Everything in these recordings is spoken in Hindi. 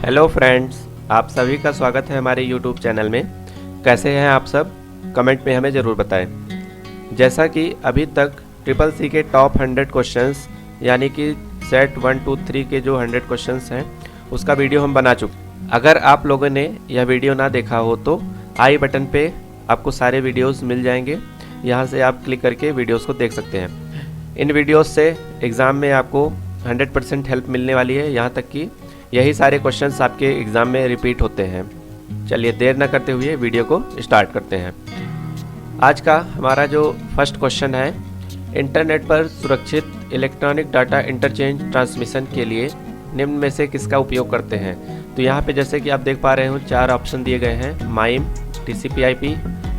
हेलो फ्रेंड्स, आप सभी का स्वागत है हमारे यूट्यूब चैनल में। कैसे हैं आप सब? कमेंट में हमें ज़रूर बताएं। जैसा कि अभी तक ट्रिपल सी के टॉप 100 क्वेश्चंस यानी कि सेट 1, 2, 3 के जो 100 क्वेश्चंस हैं उसका वीडियो हम बना चुके। अगर आप लोगों ने यह वीडियो ना देखा हो तो आई बटन पे आपको सारे वीडियोस मिल जाएंगे, यहाँ से आप क्लिक करके वीडियोस को देख सकते हैं। इन वीडियोस से एग्ज़ाम में आपको 100% हेल्प मिलने वाली है, यहाँ तक कि यही सारे क्वेश्चंस आपके एग्ज़ाम में रिपीट होते हैं। चलिए देर न करते हुए वीडियो को स्टार्ट करते हैं। आज का हमारा जो फर्स्ट क्वेश्चन है, इंटरनेट पर सुरक्षित इलेक्ट्रॉनिक डाटा इंटरचेंज ट्रांसमिशन के लिए निम्न में से किसका उपयोग करते हैं। तो यहाँ पे जैसे कि आप देख पा रहे हो 4 ऑप्शन दिए गए हैं, माइम, TCP/IP,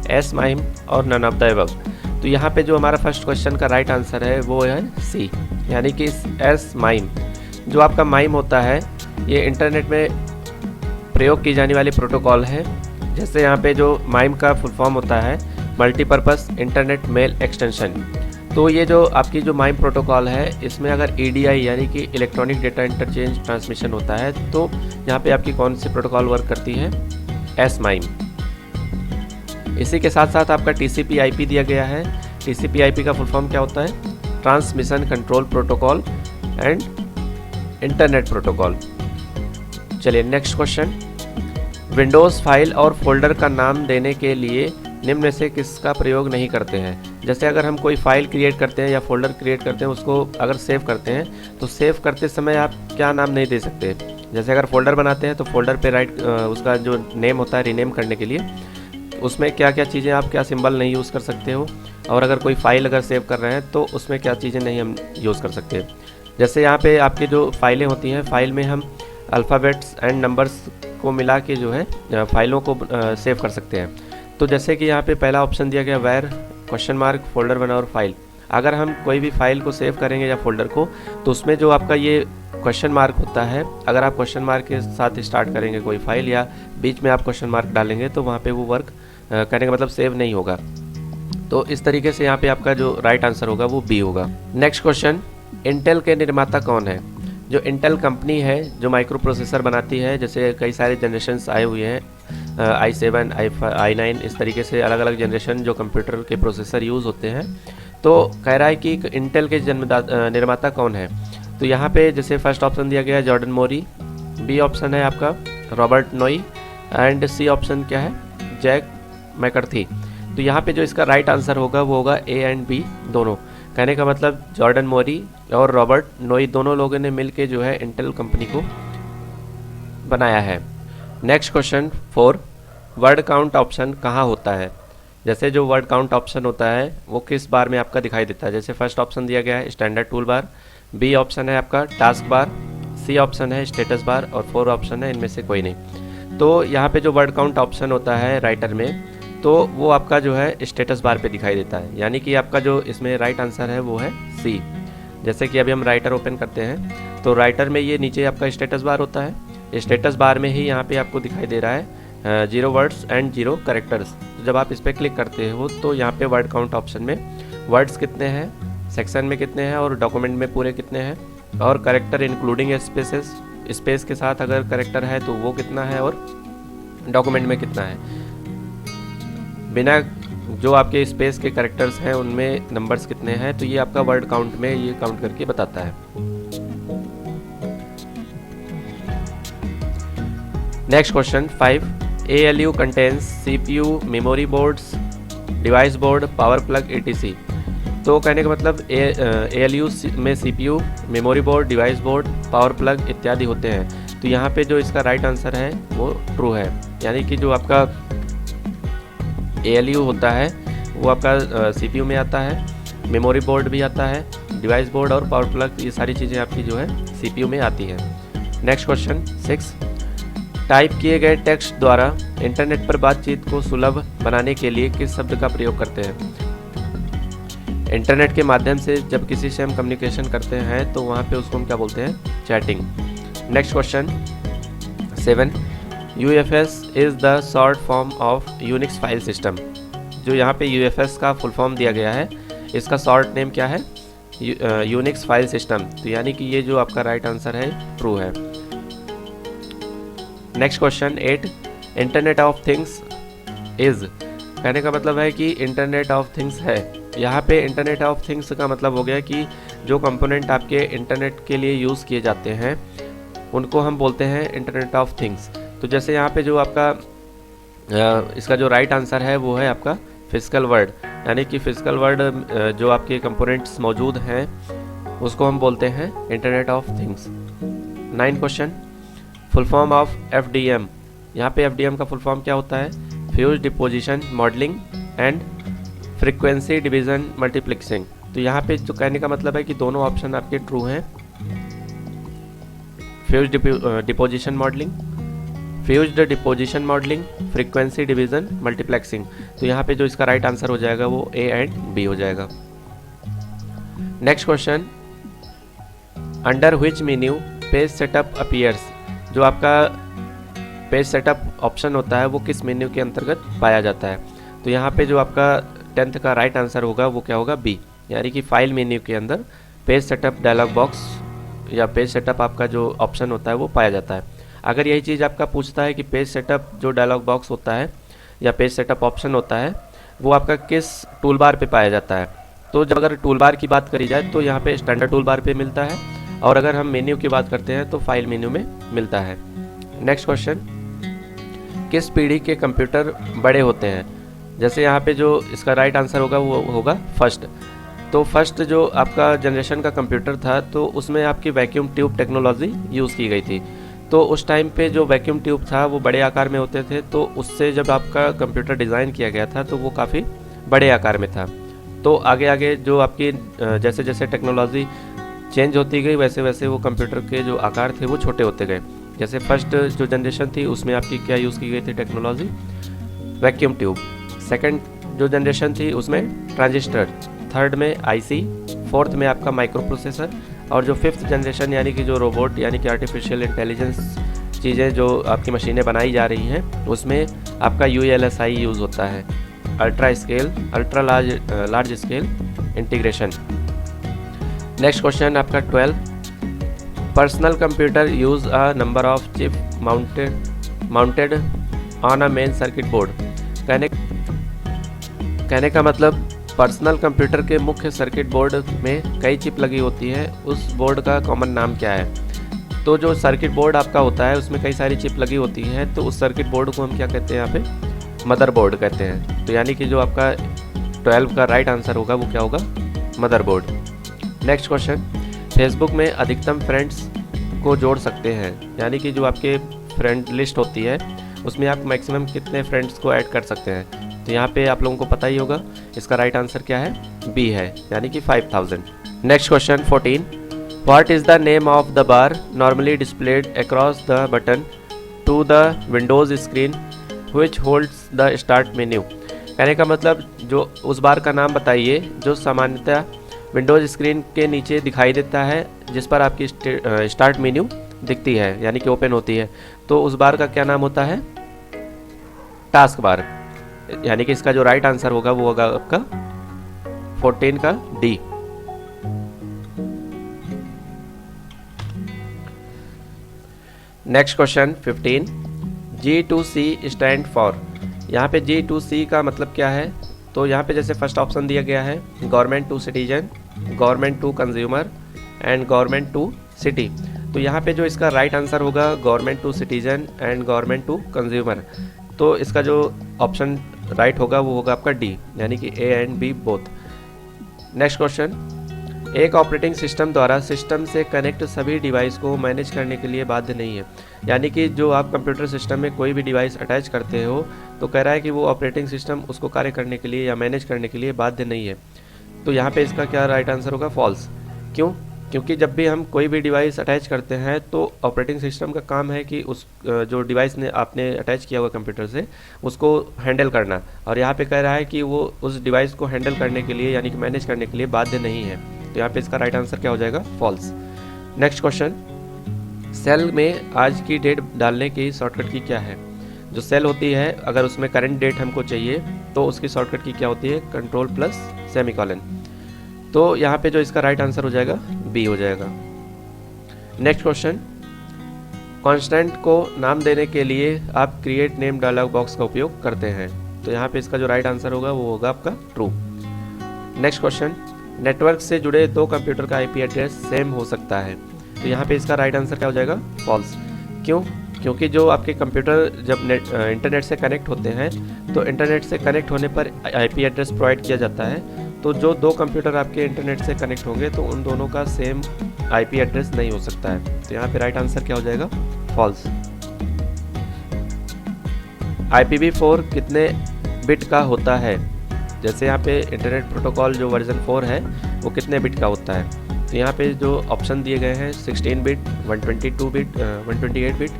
एस माइम और नन ऑफ द अबव। तो यहाँ पे जो हमारा फर्स्ट क्वेश्चन का राइट आंसर है वो है सी, यानी कि एस माइम। जो आपका माइम होता है ये इंटरनेट में प्रयोग की जाने वाली प्रोटोकॉल है। जैसे यहाँ पे जो माइम का फुल फॉर्म होता है मल्टीपर्पज़ इंटरनेट मेल एक्सटेंशन। तो ये जो आपकी जो माइम प्रोटोकॉल है इसमें अगर EDI यानी कि इलेक्ट्रॉनिक डेटा इंटरचेंज ट्रांसमिशन होता है तो यहाँ पे आपकी कौन सी प्रोटोकॉल वर्क करती है? S mime. इसी के साथ साथ आपका TCP/IP दिया गया है। TCP/IP का फुल फॉर्म क्या होता है? Transmission control protocol and internet protocol. चलिए नेक्स्ट क्वेश्चन, विंडोज़ फाइल और फोल्डर का नाम देने के लिए निम्न में से किसका प्रयोग नहीं करते हैं। जैसे अगर हम कोई फाइल क्रिएट करते हैं या फोल्डर क्रिएट करते हैं, उसको अगर सेव करते हैं तो सेव करते समय आप क्या नाम नहीं दे सकते। जैसे अगर फोल्डर बनाते हैं तो फोल्डर पे उसका जो नेम होता है रीनेम करने के लिए उसमें क्या क्या चीज़ें आप क्या सिंबल नहीं यूज़ कर सकते हो, और अगर कोई फाइल अगर सेव कर रहे हैं तो उसमें क्या चीज़ें नहीं हम यूज़ कर सकते। जैसे यहाँ पे आपकी जो फाइलें होती हैं, फाइल में हम अल्फ़ाबेट्स एंड नंबर्स को मिला के जो है फाइलों को सेव कर सकते हैं। तो जैसे कि यहाँ पे पहला ऑप्शन दिया गया वेर ? फोल्डर बना और फाइल। अगर हम कोई भी फाइल को सेव करेंगे या फोल्डर को तो उसमें जो आपका ये क्वेश्चन मार्क होता है, अगर आप क्वेश्चन मार्क के साथ स्टार्ट करेंगे कोई फाइल या बीच में आप क्वेश्चन मार्क डालेंगे तो वहाँ पे वो वर्क करने का मतलब सेव नहीं होगा। तो इस तरीके से यहाँ पे आपका जो राइट आंसर होगा वो बी होगा। नेक्स्ट क्वेश्चन, इंटेल के निर्माता कौन है? जो इंटेल कंपनी है जो माइक्रो प्रोसेसर बनाती है, जैसे कई सारे जनरेशन्स आए हुए हैं, i7, i9, इस तरीके से अलग अलग जनरेशन जो कंप्यूटर के प्रोसेसर यूज़ होते हैं। तो कह रहा है कि इंटेल के निर्माता कौन है। तो यहाँ पे जैसे फर्स्ट ऑप्शन दिया गया है जॉर्डन मोरी, बी ऑप्शन है आपका रॉबर्ट नोई एंड सी ऑप्शन क्या है? Jack McCarthy. तो यहाँ पे जो इसका राइट आंसर होगा वो होगा ए एंड बी दोनों। कहने का मतलब जॉर्डन मोरी और रॉबर्ट नोई दोनों लोगों ने मिलके जो है इंटेल कंपनी को बनाया है। Next question 4, word count option कहाँ होता है? जैसे जो वर्ड काउंट ऑप्शन होता है वो किस बार में आपका दिखाई देता है। जैसे फर्स्ट ऑप्शन दिया गया है standard tool bar, B option है आपका टास्क बार, सी ऑप्शन है स्टेटस बार और 4 ऑप्शन है इनमें से कोई नहीं। तो यहाँ पे जो वर्ड काउंट ऑप्शन होता है राइटर में तो वो आपका जो है स्टेटस बार पे दिखाई देता है, यानी कि आपका जो इसमें राइट आंसर है वो है सी। जैसे कि अभी हम राइटर ओपन करते हैं तो राइटर में ये नीचे आपका स्टेटस बार होता है। स्टेटस बार में ही यहाँ पे आपको दिखाई दे रहा है 0 वर्ड्स एंड 0 कैरेक्टर्स। तो जब आप इस पर क्लिक करते हो तो यहाँ पे वर्ड काउंट ऑप्शन में वर्ड्स कितने हैं, सेक्शन में कितने हैं और डॉक्यूमेंट में पूरे कितने हैं, और करेक्टर इंक्लूडिंग स्पेसेस, स्पेस के साथ अगर करेक्टर है तो वो कितना है और डॉक्यूमेंट में कितना है। बिना जो आपके स्पेस के कैरेक्टर्स हैं उनमें नंबर्स कितने हैं, तो ये आपका वर्ड काउंट में ये काउंट करके बताता है। Next question 5, ALU contains CPU, memory boards, device board, power plug etc। तो कहने का मतलब ALU में CPU, memory board, device board, power plug इत्यादि होते हैं। तो यहाँ पे जो इसका राइट आंसर है वो ट्रू है, यानी कि जो आपका ALU होता है वो आपका CPU में आता है, मेमोरी बोर्ड भी आता है, डिवाइस बोर्ड और पावर प्लग, ये सारी चीज़ें आपकी जो है CPU में आती है। नेक्स्ट क्वेश्चन 6, टाइप किए गए टेक्स्ट द्वारा इंटरनेट पर बातचीत को सुलभ बनाने के लिए किस शब्द का प्रयोग करते हैं? इंटरनेट के माध्यम से जब किसी से हम कम्युनिकेशन करते हैं तो वहाँ पे उसको हम क्या बोलते हैं? Chatting. Next question 7, UFS is the short form of Unix file system. जो यहाँ पे UFS का फुल फॉर्म दिया गया है इसका शॉर्ट नेम क्या है? Unix file system. तो यानी कि ये जो आपका राइट आंसर है ट्रू है। Next question 8, internet of things is, कहने का मतलब है कि इंटरनेट ऑफ थिंग्स है। यहाँ पे इंटरनेट ऑफ थिंग्स का मतलब हो गया कि जो कंपोनेंट आपके इंटरनेट के लिए यूज़ किए जाते हैं उनको हम बोलते हैं इंटरनेट ऑफ थिंग्स। तो जैसे यहाँ पे जो आपका इसका जो राइट आंसर है वो है आपका फिजिकल वर्ल्ड, यानी कि फिजिकल वर्ल्ड जो आपके कंपोनेंट्स मौजूद हैं उसको हम बोलते हैं internet of things. 9 question, full form of FDM। यहाँ पे FDM का फुल फॉर्म क्या होता है? Fuse deposition modelling and frequency division multiplexing. तो यहाँ पे जो कहने का मतलब है कि दोनों ऑप्शन आपके ट्रू हैं। Deposition modelling, fused deposition modelling, frequency division multiplexing. तो यहाँ पे जो इसका राइट आंसर हो जाएगा वो A एंड B हो जाएगा। Next question, under which menu page setup appears. जो आपका पेज सेटअप ऑप्शन होता है वो किस मेन्यू के अंतर्गत पाया जाता है? तो यहाँ पे जो आपका 10th का राइट आंसर होगा वो क्या होगा? B, यानी कि फाइल मेन्यू के अंदर पेज सेटअप डायलॉग बॉक्स या पेज सेटअप आपका जो ऑप्शन होता है वो पाया जाता है। अगर यही चीज़ आपका पूछता है कि पेज सेटअप जो डायलॉग बॉक्स होता है या पेज सेटअप ऑप्शन होता है वो आपका किस टूल बार पे पाया जाता है, तो जब अगर टूल बार की बात करी जाए तो यहाँ पे स्टैंडर्ड टूल बार पे मिलता है, और अगर हम मेन्यू की बात करते हैं तो फाइल मेन्यू में मिलता है। नेक्स्ट क्वेश्चन, किस पीढ़ी के कंप्यूटर बड़े होते हैं? जैसे यहाँ पे जो इसका राइट आंसर होगा वो होगा फर्स्ट। तो फर्स्ट जो आपका जनरेशन का कंप्यूटर था तो उसमें आपकी वैक्यूम ट्यूब टेक्नोलॉजी यूज़ की गई थी। तो उस टाइम पे जो वैक्यूम ट्यूब था वो बड़े आकार में होते थे, तो उससे जब आपका कंप्यूटर डिज़ाइन किया गया था तो वो काफ़ी बड़े आकार में था। तो आगे आगे जो आपकी जैसे जैसे टेक्नोलॉजी चेंज होती गई वैसे वैसे वो कंप्यूटर के जो आकार थे वो छोटे होते गए। जैसे फर्स्ट जो जनरेशन थी उसमें आपकी क्या यूज़ की गई थी टेक्नोलॉजी? Vacuum tube. सेकंड जो जनरेशन थी उसमें ट्रांजिस्टर, थर्ड में IC, फोर्थ में आपका माइक्रो प्रोसेसर, और जो फिफ्थ जनरेशन यानी कि जो रोबोट यानी कि आर्टिफिशियल इंटेलिजेंस चीज़ें जो आपकी मशीनें बनाई जा रही हैं उसमें आपका ULSI यूज़ होता है, ultra large scale integration. Next question आपका 12, personal computer use a number of chip mounted on a main circuit board. कहने का मतलब पर्सनल कंप्यूटर के मुख्य सर्किट बोर्ड में कई चिप लगी होती है, उस बोर्ड का कॉमन नाम क्या है? तो जो सर्किट बोर्ड आपका होता है उसमें कई सारी चिप लगी होती हैं, तो उस सर्किट बोर्ड को हम क्या कहते हैं? यहाँ पे मदरबोर्ड कहते हैं। तो यानी कि जो आपका 12 का राइट आंसर होगा वो क्या होगा? मदरबोर्ड। नेक्स्ट क्वेश्चन, फेसबुक में अधिकतम फ्रेंड्स को जोड़ सकते हैं, यानी कि जो आपके फ्रेंड लिस्ट होती है उसमें आप मैक्सिमम कितने फ्रेंड्स को ऐड कर सकते हैं? तो यहाँ पे आप लोगों को पता ही होगा, इसका राइट आंसर क्या है? B है, यानी कि 5000। Next question 14, what is the name of the bar normally displayed across the button to the Windows screen which holds the start menu. कहने का मतलब जो उस बार का नाम बताइए जो सामान्यतः विंडोज़ स्क्रीन के नीचे दिखाई देता है जिस पर आपकी स्टार्ट मेन्यू दिखती है यानी कि ओपन होती है। तो उस बार का क्या नाम होता है? टास्क बार, यानी कि इसका जो राइट आंसर होगा वो होगा आपका 14 का D। Next question 15, G2C stand for. यहाँ पे G2C का मतलब क्या है? तो यहाँ पे जैसे फर्स्ट ऑप्शन दिया गया है government to citizen, government to consumer and government to city. तो यहाँ पे जो इसका राइट आंसर होगा government to citizen and government to consumer. तो इसका जो ऑप्शन राइट होगा वो होगा आपका D, यानी कि A and B both. Next question, एक ऑपरेटिंग सिस्टम द्वारा सिस्टम से कनेक्ट सभी डिवाइस को मैनेज करने के लिए बाध्य नहीं है। यानी कि जो आप कंप्यूटर सिस्टम में कोई भी डिवाइस अटैच करते हो तो कह रहा है कि वो ऑपरेटिंग सिस्टम उसको कार्य करने के लिए या मैनेज करने के लिए बाध्य नहीं है। तो यहाँ पे इसका क्या राइट आंसर होगा? फॉल्स। क्यों? क्योंकि जब भी हम कोई भी डिवाइस अटैच करते हैं तो ऑपरेटिंग सिस्टम का काम है कि उस जो डिवाइस ने आपने अटैच किया हुआ कंप्यूटर से उसको हैंडल करना, और यहाँ पे कह रहा है कि वो उस डिवाइस को हैंडल करने के लिए यानी कि मैनेज करने के लिए बाध्य नहीं है। तो यहाँ पे इसका राइट आंसर क्या हो जाएगा? फॉल्स। नेक्स्ट क्वेश्चन, सेल में आज की डेट डालने की शॉर्टकट की क्या है? जो सेल होती है अगर उसमें करंट डेट हमको चाहिए तो उसकी शॉर्टकट की क्या होती है? Control plus semicolon. तो यहाँ पे जो इसका राइट आंसर हो जाएगा B हो जाएगा। नेक्स्ट क्वेश्चन, कांस्टेंट को नाम देने के लिए आप क्रिएट नेम डायलॉग बॉक्स का उपयोग करते हैं। तो यहाँ पे इसका जो राइट आंसर होगा वो होगा आपका ट्रू। नेक्स्ट क्वेश्चन, नेटवर्क से जुड़े दो कंप्यूटर का आईपी एड्रेस सेम हो सकता है। तो यहाँ पे इसका राइट आंसर क्या हो जाएगा? फॉल्स। क्यों? क्योंकि जो आपके कंप्यूटर जब इंटरनेट से कनेक्ट होते हैं तो इंटरनेट से कनेक्ट होने पर आईपी एड्रेस प्रोवाइड किया जाता है। तो जो दो कंप्यूटर आपके इंटरनेट से कनेक्ट होंगे तो उन दोनों का सेम आईपी एड्रेस नहीं हो सकता है। तो यहाँ पे राइट आंसर क्या हो जाएगा? फॉल्स। IPv4 कितने बिट का होता है? जैसे यहाँ पे इंटरनेट प्रोटोकॉल जो वर्जन 4 है वो कितने बिट का होता है? तो यहाँ पे जो ऑप्शन दिए गए हैं 16 बिट, 122 बिट, 128 बिट,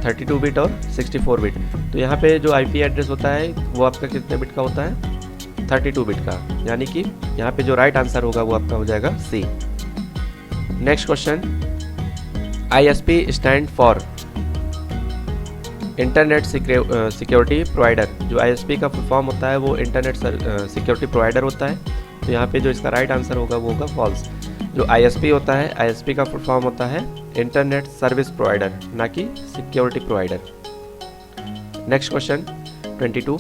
32 बिट और 64 बिट। तो यहाँ पे जो आईपी एड्रेस होता है वो आपका कितने बिट का होता है? 32 बिट का। यानी कि यहाँ पे जो राइट आंसर होगा वो आपका हो जाएगा C. Next question, ISP stand for internet security provider. जो ISP का फुल फॉर्म होता है वो इंटरनेट सिक्योरिटी प्रोवाइडर होता है। तो यहाँ पे जो इसका राइट आंसर होगा वो होगा फॉल्स। जो ISP होता है, ISP का फुल फॉर्म होता है इंटरनेट सर्विस प्रोवाइडर, ना कि security provider. Next question 22,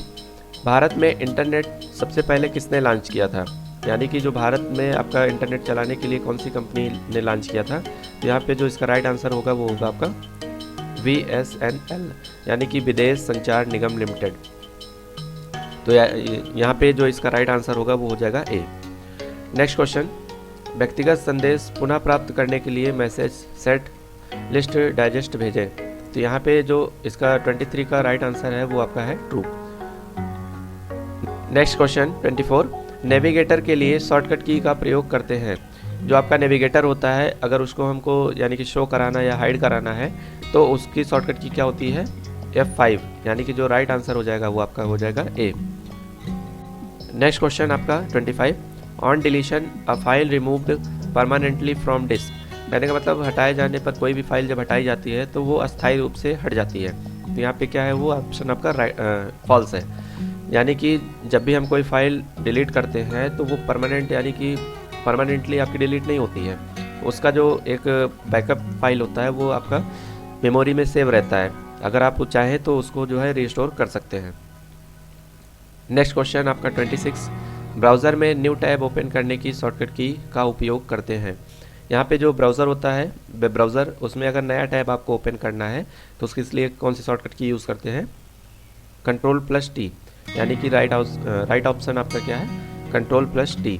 Bharat में इंटरनेट सबसे पहले किसने लॉन्च किया था? यानी कि जो भारत में आपका इंटरनेट चलाने के लिए कौन सी कंपनी ने लॉन्च किया था? तो यहाँ पे जो इसका राइट आंसर होगा वो होगा आपका VSNL, यानी कि विदेश संचार निगम लिमिटेड। तो यहाँ पे जो इसका राइट आंसर होगा वो हो जाएगा ए। नेक्स्ट क्वेश्चन, व्यक्तिगत संदेश पुनः प्राप्त करने के लिए मैसेज सेट लिस्ट डाइजेस्ट भेजें। तो यहाँ पे जो इसका 23 का राइट आंसर है वो आपका है ट्रू। नेक्स्ट क्वेश्चन 24, नेविगेटर के लिए शॉर्टकट की का प्रयोग करते हैं। जो आपका नेविगेटर होता है अगर उसको हमको यानी कि शो कराना या हाइड कराना है तो उसकी शॉर्टकट की क्या होती है? F5। यानी कि जो राइट आंसर हो जाएगा वो आपका हो जाएगा ए। नेक्स्ट क्वेश्चन आपका 25, on deletion a file removed permanently from disk. कहने का मतलब हटाए जाने पर कोई भी फाइल जब हटाई जाती है तो वो अस्थायी रूप से हट जाती है। तो यहाँ पे क्या है वो ऑप्शन आपका फॉल्स है। यानी कि जब भी हम कोई फाइल डिलीट करते हैं तो वो परमानेंट यानी कि परमानेंटली आपकी डिलीट नहीं होती है। उसका जो एक बैकअप फाइल होता है वो आपका मेमोरी में सेव रहता है। अगर आप चाहें तो उसको जो है रिस्टोर कर सकते हैं। नेक्स्ट क्वेश्चन आपका 26, ब्राउज़र में न्यू टैब ओपन करने की शॉर्टकट की का उपयोग करते हैं। यहाँ पे जो ब्राउज़र होता है वेब ब्राउज़र, उसमें अगर नया टैब आपको ओपन करना है तो उसके लिए कौन सी शॉर्टकट की यूज़ करते हैं? Ctrl+T। यानी कि राइट ऑप्शन आपका क्या है? Ctrl+T।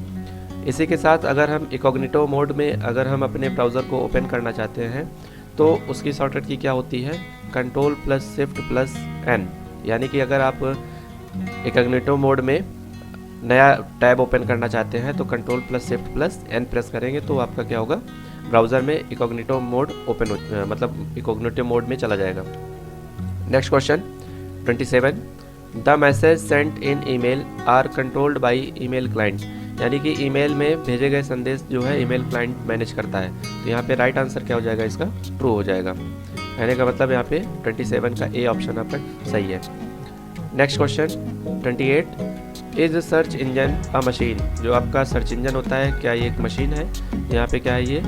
इसी के साथ अगर हम इकोग्निटो मोड में अगर हम अपने ब्राउज़र को ओपन करना चाहते हैं तो उसकी शॉर्टकट की क्या होती है? Ctrl+Shift+N। यानी कि अगर आप इकोग्निटो मोड में नया टैब ओपन करना चाहते हैं तो Ctrl+Shift+N प्रेस करेंगे तो आपका क्या होगा? ब्राउज़र में इकोग्निटो मोड ओपन मतलब इकोग्निटो मोड में चला जाएगा। Next question 27, the message sent in email are controlled by email client. यानी कि ईमेल में भेजे गए संदेश जो है ईमेल क्लाइंट मैनेज करता है। तो यहाँ पे राइट आंसर क्या हो जाएगा? इसका ट्रू हो जाएगा। कहने का मतलब यहाँ पे 27 का ए ऑप्शन आपका सही है। Next question 28, is search engine a machine. जो आपका सर्च इंजन होता है क्या ये एक मशीन है? यहाँ पे क्या है? ये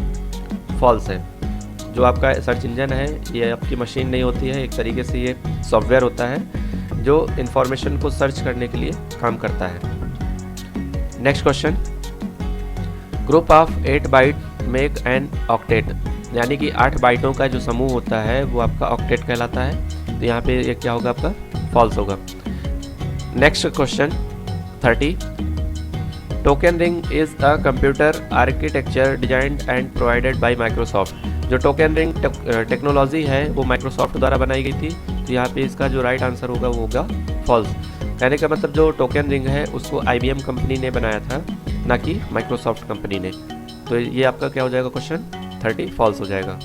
फॉल्स है। जो आपका सर्च इंजन है ये आपकी मशीन नहीं होती है। एक तरीके से ये सॉफ्टवेयर होता है जो इंफॉर्मेशन को सर्च करने के लिए काम करता है। Next question, group of 8 byte make an octet. यानी कि 8 बाइटों का जो समूह होता है वो आपका ऑक्टेट कहलाता है। तो यहाँ पे ये क्या होगा? आपका फॉल्स होगा। Next question 30, token ring is a computer architecture designed and provided by Microsoft. जो टोकन रिंग टेक्नोलॉजी है वो माइक्रोसॉफ्ट द्वारा बनाई गई थी। तो यहाँ पे इसका जो राइट आंसर होगा वो होगा फॉल्स। कहने का मतलब जो टोकन रिंग है उसको IBM कंपनी ने बनाया था, ना कि माइक्रोसॉफ्ट कंपनी ने। तो ये आपका क्या हो जाएगा? क्वेश्चन 30 फॉल्स हो जाएगा।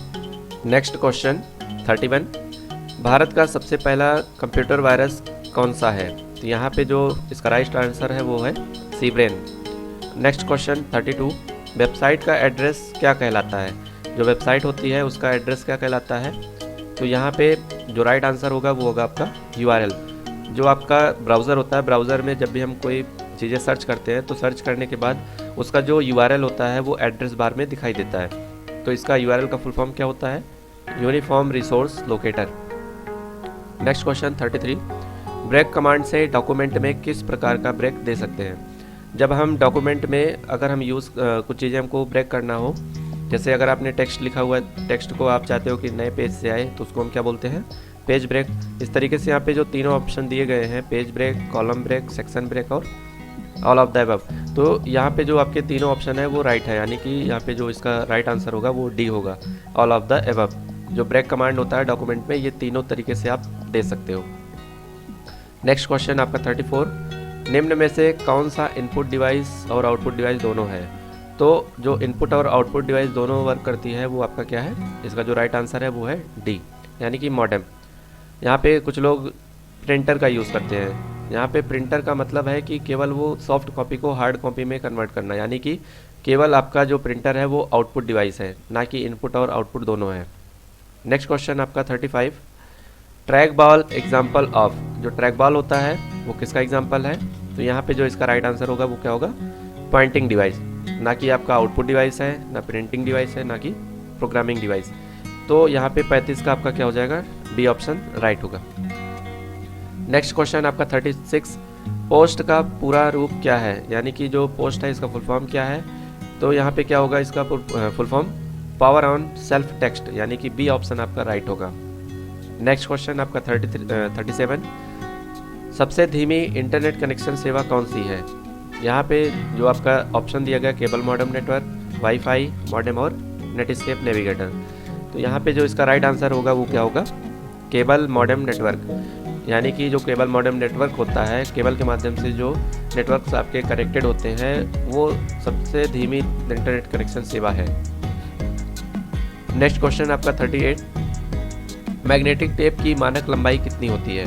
नेक्स्ट क्वेश्चन 31, भारत का सबसे पहला कंप्यूटर वायरस कौन सा है? तो यहाँ पे जो इसका राइट आंसर है वो है सीब्रेन। नेक्स्ट क्वेश्चन 32, वेबसाइट का एड्रेस क्या कहलाता है? जो वेबसाइट होती है उसका एड्रेस क्या कहलाता है? तो यहाँ पे जो राइट आंसर होगा वो होगा आपका URL। जो आपका ब्राउज़र होता है, ब्राउज़र में जब भी हम कोई चीज़ें सर्च करते हैं तो सर्च करने के बाद उसका जो URL होता है वो एड्रेस बार में दिखाई देता है। तो इसका URL का फुल फॉर्म क्या होता है? Uniform resource locator. Next question 33, break command से डॉक्यूमेंट में किस प्रकार का ब्रेक दे सकते हैं। जब हम डॉक्यूमेंट में अगर हम कुछ चीज़ें हमको ब्रेक करना हो, जैसे अगर आपने टेक्स्ट लिखा हुआ है, टेक्स्ट को आप चाहते हो कि नए पेज से आए, तो उसको हम क्या बोलते हैं, पेज ब्रेक। इस तरीके से यहाँ पे जो तीनों ऑप्शन दिए गए हैं, page break, column break, section break और ऑल ऑफ द अबव, तो यहाँ पे जो आपके तीनों ऑप्शन है वो राइट है, यानी कि यहाँ पे जो इसका राइट आंसर होगा वो डी होगा, ऑल ऑफ द अबव। जो ब्रेक कमांड होता है डॉक्यूमेंट में, ये तीनों तरीके से आप दे सकते हो। नेक्स्ट क्वेश्चन आपका 34, निम्न में से कौन सा इनपुट डिवाइस और आउटपुट डिवाइस दोनों है। तो जो इनपुट और आउटपुट डिवाइस दोनों वर्क करती है वो आपका क्या है, इसका जो राइट आंसर है वो है डी, यानी कि मॉडेम। यहाँ पे कुछ लोग प्रिंटर का यूज़ करते हैं। यहाँ पे प्रिंटर का मतलब है कि केवल वो सॉफ्ट कॉपी को हार्ड कॉपी में कन्वर्ट करना, यानी कि केवल आपका जो प्रिंटर है वो आउटपुट डिवाइस है, ना कि इनपुट और आउटपुट दोनों है। नेक्स्ट क्वेश्चन आपका 35, ट्रैक बॉल एग्जाम्पल ऑफ। जो ट्रैक बॉल होता है वो किसका एग्जाम्पल है, तो यहाँ पे जो इसका राइट आंसर होगा वो क्या होगा, पॉइंटिंग डिवाइस, ना कि आपका आउटपुट डिवाइस है, ना प्रिंटिंग डिवाइस है, ना कि प्रोग्रामिंग डिवाइस। तो यहाँ पे 35 का आपका क्या हो जाएगा, बी ऑप्शन राइट होगा। नेक्स्ट क्वेश्चन आपका 36, पोस्ट का पूरा रूप क्या है, यानी कि जो पोस्ट है इसका फुल फॉर्म क्या है। तो यहाँ पे क्या होगा इसका full form, power on self text, यानी कि बी ऑप्शन आपका राइट होगा। नेक्स्ट क्वेश्चन आपका 37, सबसे धीमी इंटरनेट कनेक्शन सेवा कौन सी है। यहाँ पे जो आपका ऑप्शन दिया गया, cable modem network, wifi modem और नेटस्केप नेविगेटर। तो यहाँ पे जो इसका राइट आंसर होगा वो क्या होगा, केबल मॉडेम नेटवर्क, यानी कि जो केबल मॉडेम नेटवर्क होता है, केबल के माध्यम से जो नेटवर्क्स आपके कनेक्टेड होते हैं, वो सबसे धीमी इंटरनेट कनेक्शन सेवा है। नेक्स्ट क्वेश्चन आपका 38, मैग्नेटिक टेप की मानक लंबाई कितनी होती है।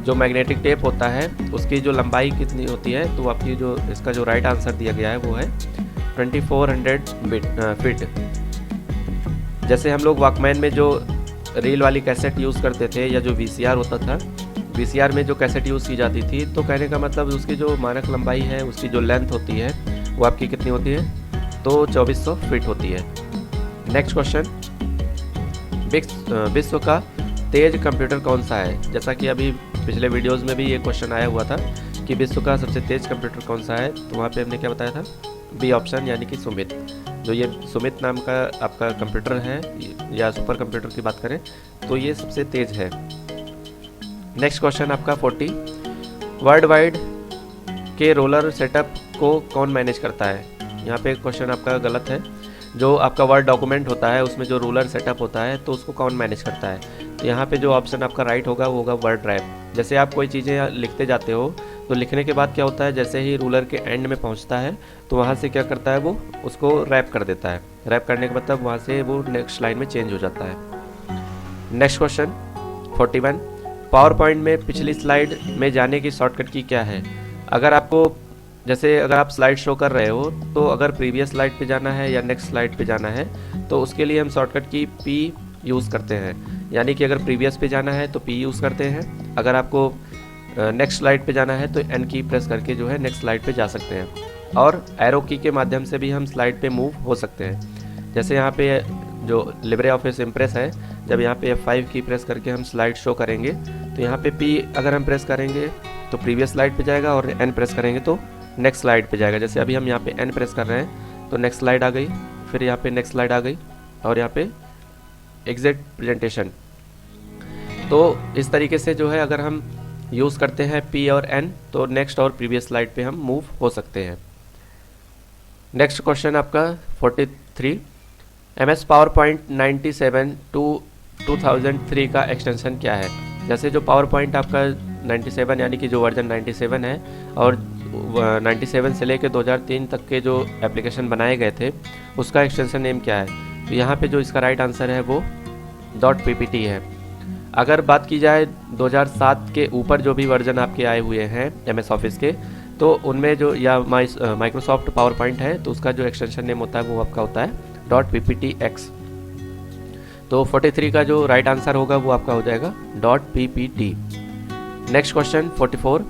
जो मैग्नेटिक टेप होता है उसकी जो लंबाई कितनी होती है, तो आपकी जो इसका जो राइट आंसर दिया गया है वो है 2400 फीट। जैसे हम लोग वॉकमैन में जो रील वाली कैसेट यूज़ करते थे, या जो वीसीआर होता था, वीसीआर में जो कैसेट यूज़ की जाती थी, तो कहने का मतलब उसकी जो मानक लंबाई है, उसकी जो लेंथ होती है वो आपकी कितनी होती है, तो 2400 फीट होती है। नेक्स्ट क्वेश्चन, विश्व का तेज कंप्यूटर कौन सा है। जैसा कि अभी पिछले वीडियोस में भी ये क्वेश्चन आया हुआ था कि विश्व का सबसे तेज कंप्यूटर कौन सा है, तो वहाँ पे हमने क्या बताया था, बी ऑप्शन, यानी कि सुमित। जो ये सुमित नाम का आपका कंप्यूटर है, या सुपर कंप्यूटर की बात करें तो ये सबसे तेज है। नेक्स्ट क्वेश्चन आपका 40, वर्ल्ड वाइड के रोलर सेटअप को कौन मैनेज करता है। यहाँ पे क्वेश्चन आपका गलत है। जो आपका वर्ड डॉक्यूमेंट होता है उसमें जो रूलर सेटअप होता है, तो उसको कौन मैनेज करता है। तो यहाँ पे जो ऑप्शन आपका राइट होगा वो होगा वर्ड ड्राइव। जैसे आप कोई चीज़ें लिखते जाते हो, तो लिखने के बाद क्या होता है, जैसे ही रूलर के एंड में पहुँचता है तो वहाँ से क्या करता है, वो उसको रैप कर देता है। रैप करने के मतलब वहाँ से वो नेक्स्ट लाइन में चेंज हो जाता है। नेक्स्ट क्वेश्चन 41, पावर पॉइंट में पिछली स्लाइड में जाने की शॉर्टकट की क्या है। अगर आपको, जैसे अगर आप स्लाइड शो कर रहे हो, तो अगर प्रीवियस स्लाइड पे जाना है या नेक्स्ट स्लाइड पे जाना है, तो उसके लिए हम शॉर्टकट की पी यूज़ करते हैं। यानी कि अगर प्रीवियस पे जाना है तो पी यूज़ करते हैं, अगर आपको नेक्स्ट स्लाइड पे जाना है तो एन की प्रेस करके जो है नेक्स्ट स्लाइड पे जा सकते हैं। और एरो की के माध्यम से भी हम स्लाइड पे मूव हो सकते हैं। जैसे यहाँ पे जो लिब्रे ऑफिस इम्प्रेस है, जब यहाँ पे F5 की प्रेस करके हम स्लाइड शो करेंगे, तो यहाँ पे P अगर हम प्रेस करेंगे तो प्रीवियस स्लाइड पे जाएगा, और N प्रेस करेंगे तो नेक्स्ट स्लाइड पे जाएगा। जैसे अभी हम यहाँ पे N प्रेस कर रहे हैं तो नेक्स्ट स्लाइड आ गई, फिर यहाँ पे नेक्स्ट स्लाइड आ गई, और यहाँ पे एग्जिट प्रेजेंटेशन। तो इस तरीके से जो है अगर हम यूज़ करते हैं P और N, तो नेक्स्ट और प्रीवियस स्लाइड पे हम मूव हो सकते हैं। नेक्स्ट क्वेश्चन आपका 43, MS पावर पॉइंट 97 टू 2003 का एक्सटेंशन क्या है। जैसे जो पावर पॉइंट आपका 97 यानी कि जो वर्जन 97 है, और 97 से लेकर 2003 तक के जो एप्लीकेशन बनाए गए थे उसका एक्सटेंशन नेम क्या है। तो यहाँ पे जो इसका राइट आंसर है वो .ppt है। अगर बात की जाए 2007 के ऊपर जो भी वर्जन आपके आए हुए हैं MS ऑफिस के, तो उनमें जो या माइक्रोसॉफ्ट पावर पॉइंट है, तो उसका जो एक्सटेंशन नेम होता है वो आपका होता है .pptx। तो 43 का जो राइट आंसर होगा वो आपका हो जाएगा .ppt। Next question 44,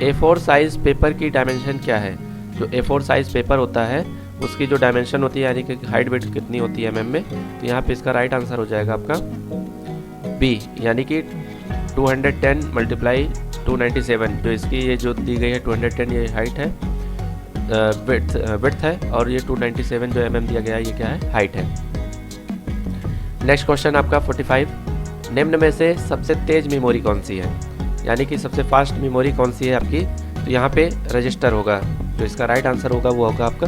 A4 size paper की डायमेंशन क्या है। जो A4 साइज पेपर होता है उसकी जो डायमेंशन होती है यानी कि हाइट विड्थ कितनी होती है mm में, तो यहाँ पे इसका राइट आंसर हो जाएगा आपका बी, यानी कि 210 मल्टीप्लाई 297, जो इसकी ये जो दी गई है 210 ये हाइट है, विड्थ है, और ये 297 जो mm दिया गया है ये क्या है, हाइट है। नेक्स्ट क्वेश्चन आपका 45, निम्न में से सबसे तेज मेमोरी कौन सी है, यानी कि सबसे फास्ट मेमोरी कौन सी है आपकी, तो यहाँ पे रजिस्टर होगा, जो इसका राइट आंसर होगा वो होगा आपका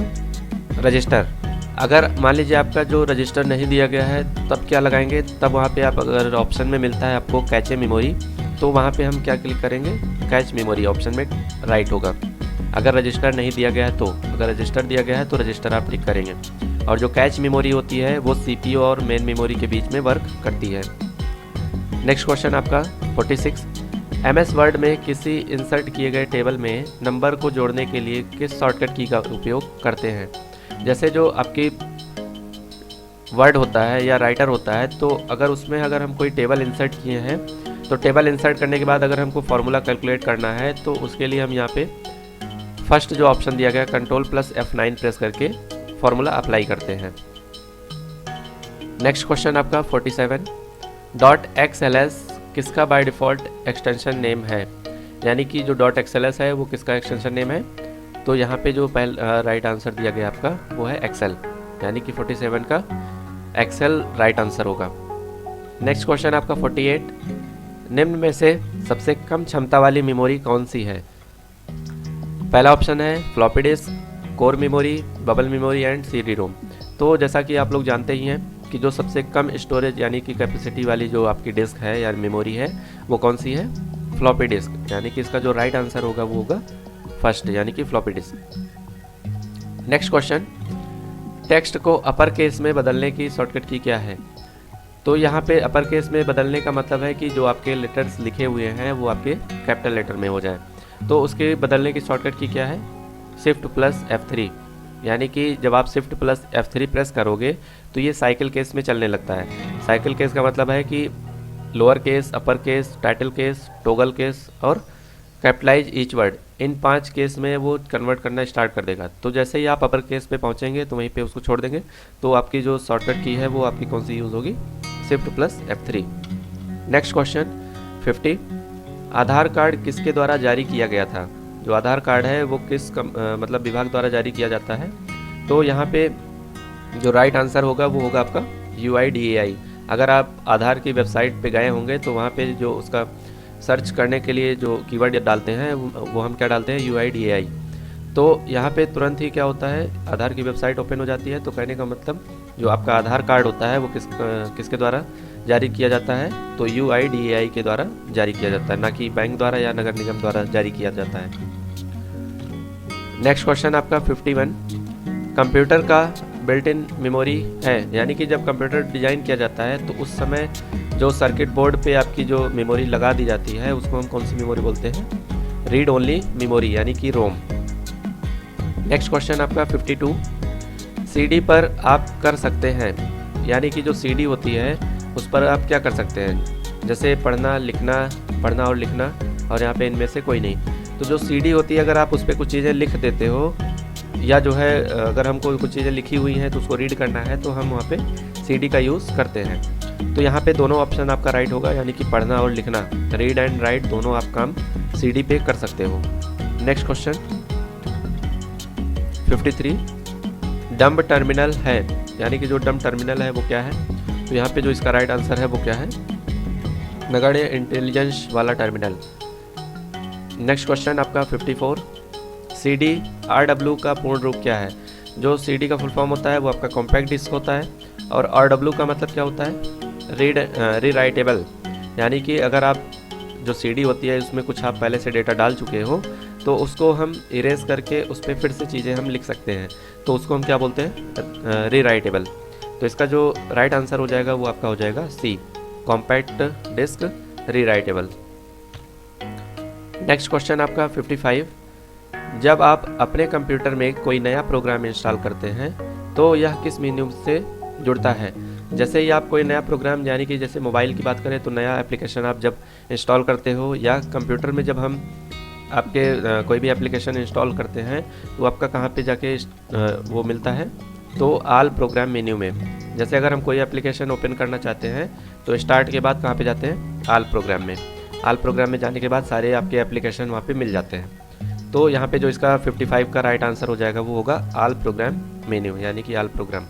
रजिस्टर। अगर मान लीजिए आपका जो रजिस्टर नहीं दिया गया है तब क्या लगाएंगे, तब वहाँ पे आप अगर ऑप्शन में मिलता है आपको कैचे मेमोरी, तो वहाँ पे हम क्या क्लिक करेंगे, कैच मेमोरी ऑप्शन में राइट होगा। अगर रजिस्टर नहीं दिया गया है तो, अगर रजिस्टर दिया गया है तो रजिस्टर आप क्लिक करेंगे। और जो कैच मेमोरी होती है वो CPU और मेन मेमोरी के बीच में वर्क करती है। नेक्स्ट क्वेश्चन आपका 46, MS वर्ड में किसी इंसर्ट किए गए टेबल में नंबर को जोड़ने के लिए किस शॉर्टकट की का उपयोग करते हैं। जैसे जो आपकी वर्ड होता है या राइटर होता है, तो अगर उसमें अगर हम कोई टेबल इंसर्ट किए हैं, तो टेबल इंसर्ट करने के बाद अगर हमको फार्मूला कैलकुलेट करना है तो उसके लिए हम यहाँ पे फर्स्ट जो ऑप्शन दिया गया Ctrl+F9 प्रेस करके फार्मूला अप्लाई करते हैं। नेक्स्ट क्वेश्चन आपका 47, .xls किसका बाय डिफ़ॉल्ट एक्सटेंशन नेम है, यानी कि जो .xls है वो किसका एक्सटेंशन नेम है, तो यहाँ पे जो राइट आंसर दिया गया आपका वो है एक्सेल, यानी कि 47 का एक्सेल राइट आंसर होगा। नेक्स्ट क्वेश्चन आपका 48, निम्न में से सबसे कम क्षमता वाली मेमोरी कौन सी है। पहला ऑप्शन है floppy disk, core memory, bubble memory and CD रोम। तो जैसा कि आप लोग जानते ही हैं कि जो सबसे कम स्टोरेज यानी कि कैपेसिटी वाली जो आपकी डिस्क है या मेमोरी है वो कौन सी है, फ्लॉपी डिस्क, यानी कि इसका जो राइट आंसर होगा वो होगा फर्स्ट, यानी कि floppy disk. Next question, text को अपर केस में बदलने की शॉर्टकट की क्या है। तो यहाँ पे अपर केस में बदलने का मतलब है कि जो आपके लेटर्स लिखे हुए हैं वो आपके कैपिटल लेटर में हो जाए, तो उसके बदलने की शॉर्टकट की क्या है, Shift+F3, यानी कि जब आप Shift+F3 प्रेस करोगे तो ये साइकिल केस में चलने लगता है। साइकिल केस का मतलब है कि lower case, upper case, title case, toggle case और कैपिटलाइज ईच वर्ड, इन 5 केस में वो कन्वर्ट करना स्टार्ट कर देगा। तो जैसे ही आप अपर केस पे पहुंचेंगे तो वहीं पे उसको छोड़ देंगे, तो आपकी जो शॉर्टकट की है वो आपकी कौन सी यूज़ होगी, Shift+F3। नेक्स्ट क्वेश्चन 50, आधार कार्ड किसके द्वारा जारी किया गया था। जो आधार कार्ड है वो किस मतलब विभाग द्वारा जारी किया जाता है, तो यहाँ पे जो राइट आंसर होगा वो होगा आपका UIDAI। अगर आप आधार की वेबसाइट पे गए होंगे तो वहाँ पे जो उसका सर्च करने के लिए जो कीवर्ड डालते हैं वो हम क्या डालते हैं, UIDAI। तो यहाँ पे तुरंत ही क्या होता है, आधार की वेबसाइट ओपन हो जाती है। तो कहने का मतलब जो आपका आधार कार्ड होता है वो किसके द्वारा जारी किया जाता है, तो UIDAI के द्वारा जारी किया जाता है, ना कि बैंक द्वारा या नगर निगम द्वारा जारी किया जाता है। नेक्स्ट क्वेश्चन आपका 51, कंप्यूटर का बिल्ट इन मेमोरी है, यानी कि जब कंप्यूटर डिज़ाइन किया जाता है तो उस समय जो सर्किट बोर्ड पे आपकी जो मेमोरी लगा दी जाती है उसको हम कौन सी मेमोरी बोलते हैं, रीड ओनली मेमोरी, यानी कि रोम। नेक्स्ट क्वेश्चन आपका 52, CD पर आप कर सकते हैं, यानी कि जो CD होती है उस पर आप क्या कर सकते हैं, जैसे पढ़ना और लिखना, और यहाँ पे इनमें से कोई नहीं। तो जो CD होती है अगर आप उस पर कुछ चीज़ें लिख देते हो, या जो है अगर हमको कुछ चीज़ें लिखी हुई हैं तो उसको रीड करना है तो हम वहाँ पे CD का यूज़ करते हैं। तो यहाँ पे दोनों ऑप्शन आपका राइट होगा, यानी कि पढ़ना और लिखना, रीड एंड राइट दोनों आप काम CD पे कर सकते हो। नेक्स्ट क्वेश्चन 53, डम्ब टर्मिनल है, यानी कि जो डम्ब टर्मिनल है वो क्या है, तो यहाँ पे जो इसका राइट आंसर है वो क्या है, नगण्य इंटेलिजेंस वाला टर्मिनल। नेक्स्ट क्वेश्चन आपका 54, CD/RW का पूर्ण रूप क्या है। जो CD का फुल फॉर्म होता है वो आपका कॉम्पैक्ट डिस्क होता है, और RW का मतलब क्या होता है, रीराइटेबल, यानी कि अगर आप जो CD होती है उसमें कुछ आप पहले से डेटा डाल चुके हो तो उसको हम इरेज करके उस पर फिर से चीज़ें हम लिख सकते हैं, तो उसको हम क्या बोलते हैं, रीराइटेबल। तो इसका जो राइट आंसर हो जाएगा वो आपका हो जाएगा C, compact disc rewritable. Next question आपका 55, जब आप अपने कंप्यूटर में कोई नया प्रोग्राम इंस्टॉल करते हैं तो यह किस मेन्यू से जुड़ता है। जैसे ही आप कोई नया प्रोग्राम, यानी कि जैसे मोबाइल की बात करें तो नया एप्लीकेशन आप जब इंस्टॉल करते हो, या कंप्यूटर में जब हम आपके कोई भी एप्लीकेशन इंस्टॉल करते हैं तो आपका कहाँ पे जाके वो मिलता है, तो आल प्रोग्राम मेन्यू में। जैसे अगर हम कोई एप्लीकेशन ओपन करना चाहते हैं तो स्टार्ट के बाद कहाँ पे जाते हैं, आल प्रोग्राम में। आल प्रोग्राम में जाने के बाद सारे आपके एप्लीकेशन वहाँ पे मिल जाते हैं। तो यहाँ पे जो इसका 55 का राइट आंसर हो जाएगा वो होगा आल प्रोग्राम मेन्यू, यानी कि आल प्रोग्राम।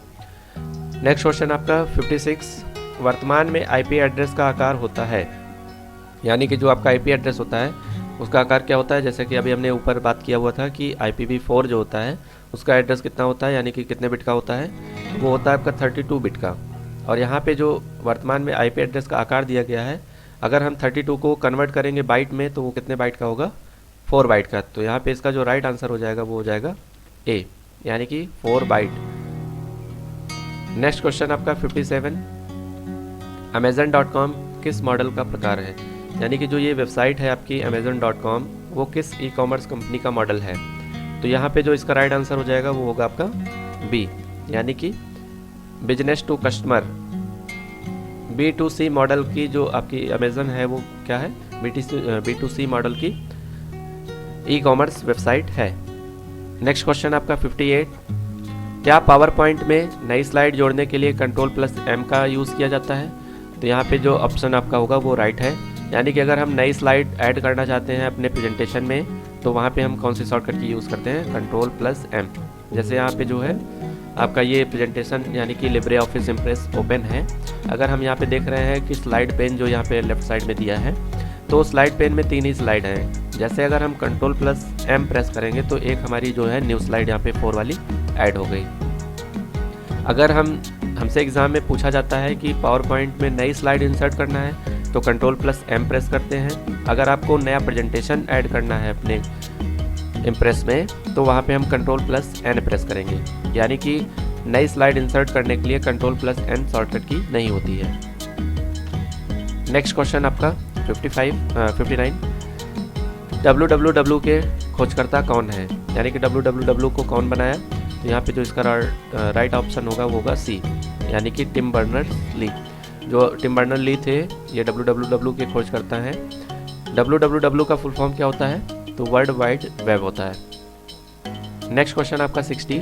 नेक्स्ट क्वेश्चन आपका 56, वर्तमान में आईपी एड्रेस का आकार होता है, यानी कि जो आपका आईपी एड्रेस होता है उसका आकार क्या होता है। जैसे कि अभी हमने ऊपर बात किया हुआ था कि IPv4 जो होता है उसका एड्रेस कितना होता है, यानी कि कितने बिट का होता है, वो होता है आपका 32 बिट का। और यहाँ पे जो वर्तमान में आईपी एड्रेस का आकार दिया गया है, अगर हम 32 को कन्वर्ट करेंगे बाइट में तो वो कितने बाइट का होगा, 4 बाइट का। तो यहाँ पे इसका जो राइट आंसर हो जाएगा वो हो जाएगा ए, यानी कि 4 बाइट। नेक्स्ट क्वेश्चन आपका 57, Amazon.com किस मॉडल का प्रकार है, यानी कि जो ये वेबसाइट है आपकी Amazon.com वो किस ई कॉमर्स कंपनी का मॉडल है। तो यहाँ पे जो इसका राइट आंसर हो जाएगा वो होगा आपका बी, यानी कि business to customer, B2C model की जो आपकी Amazon है वो क्या है, B2C मॉडल की ई कॉमर्स वेबसाइट है। नेक्स्ट क्वेश्चन आपका 58, क्या पावर पॉइंट में नई स्लाइड जोड़ने के लिए Ctrl+M का यूज़ किया जाता है। तो यहाँ पे जो ऑप्शन आपका होगा वो राइट है, यानी कि अगर हम नई स्लाइड ऐड करना चाहते हैं अपने प्रेजेंटेशन में तो वहाँ पे हम कौन सी शॉर्टकट की यूज़ करते हैं, Ctrl+M। जैसे यहाँ पे जो है आपका ये प्रेजेंटेशन यानी कि लिब्रे ऑफिस इम्प्रेस ओपन है। अगर हम यहाँ पे देख रहे हैं कि स्लाइड पेन जो यहाँ पे लेफ्ट साइड में दिया है, तो स्लाइड पेन में 3 ही स्लाइड हैं। जैसे अगर हम Ctrl+M प्रेस करेंगे तो एक हमारी जो है न्यू स्लाइड यहाँ पे 4 वाली ऐड हो गई। अगर हमसे एग्ज़ाम में पूछा जाता है कि पावर पॉइंट में नई स्लाइड इंसर्ट करना है तो Ctrl+M प्रेस करते हैं। अगर आपको नया प्रेजेंटेशन ऐड करना है अपने इम्प्रेस में तो वहाँ पे हम Ctrl+N प्रेस करेंगे, यानी कि नई स्लाइड इंसर्ट करने के लिए Ctrl+N शॉर्टकट की नहीं होती है। नेक्स्ट क्वेश्चन आपका 59, www के खोजकर्ता कौन है, यानी कि www को कौन बनाया। तो यहाँ पे जो इसका राइट ऑप्शन होगा वो होगा सी, यानी कि टिम बर्नर्स-ली। जो टिम बर्नर्स-ली थे ये www के खोजकर्ता हैं। www का फुल फॉर्म क्या होता है, तो वर्ल्ड वाइड वेब होता है। नेक्स्ट क्वेश्चन आपका 60,